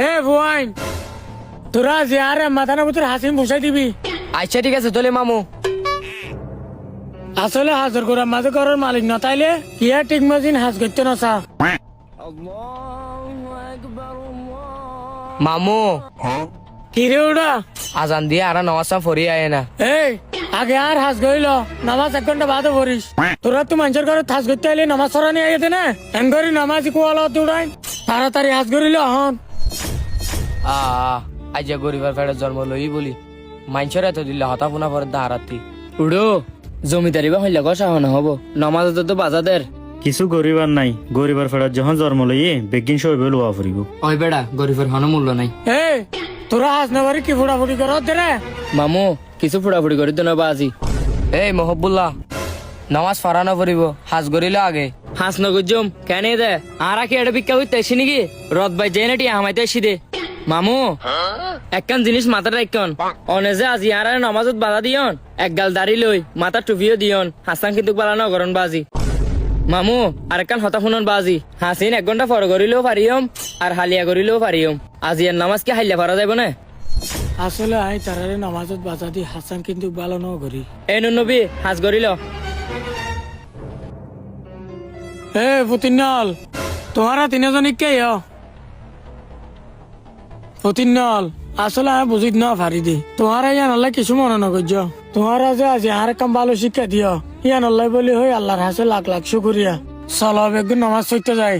এ বুয়াইন তোরা যে আরে মাথা না ভিতরে হাসিম বসাই দিবি। আচ্ছা ঠিক আছে তোলে মামু। আসলে হাজার করে মাঝে করার মালিক না তাইলে কিয়া ঠিক মজিন হাজ করতে না চা। মামু কি রে ওটা? আজান দিয়ে আর নামাজ ফরি আয় না। এই আগে আর হাজ গইল নামাজ 1 ঘন্টা বাদে পড়িস। তোরা তো মানুষের ঘরে হাজ করতে আইলে নামাজ সরা নিয়ে আইতে না এনগরি নামাজ কোয়ালা তুড়াই তাড়াতাড়ি হাজ করিল হন। আজ গরিবের ফেড়ে জন্ম লই বলি মানুষের এত দিলে হতা পুনা পরে দাঁড়াতি উড়ো জমিদারি বা হইলে কষা হন হব নামাজ তো বাজাদের কিছু গরিবার নাই, গরিবার ফেরার যখন জন্ম লইয়ে বেগিন সবাই লোয়া ফুরিব। ওই বেড়া গরিবের হন মূল্য নাই। এই তোরা হাজ না বাড়ি কি ফুটাফুটি কর দে মামু কিছু ফুড়াফুড়ি করি তো না বাজি। এই মহব্বুল্লাহ নামাজ ফারানো পড়িব হাজ গরিলে আগে হাস নগুজম কেন দে আর কি এটা ভিক্ষা করতে আসি নাকি রদ বাই যাই নাটি আমাইতে আসি দে মামু একখান জিনিস মাথাটা রাখন অনে যে আজি আর নামাজত বাধা দিয়ন এক গাল দাড়ি লই মাথা টুপিও দিয়ন হাসান কিন্তু বালা নগরন বাজি মামু আর একখান হতা শুনন বাজি হাসিন 1 ঘন্টা পর করিলেও পারিয়ম আর হালিয়া করিলেও পারিয়ম আজি আর নামাজ কি হাইলে পারা যাইব না। আসলে আই তারারে নামাজত বাধা দি হাসান কিন্তু ভালো ন করি। এই নবী হাজ করিল এ পুতিনল তোমারা তিনজনই কে পুতিনল আসলে আমি বুঝিত না পারি দি তোমারা ইয়ান আল্লাহ কিছু মনে নকর্য তোমারা যে আজি আর কাম ভালো শিক্ষা দিও ইয়ান আল্লাহ বলি হই আল্লাহর হাসে লাখ লাখ শুকুরিয়া চলো বেগুন নামাজ পড়তে যায়।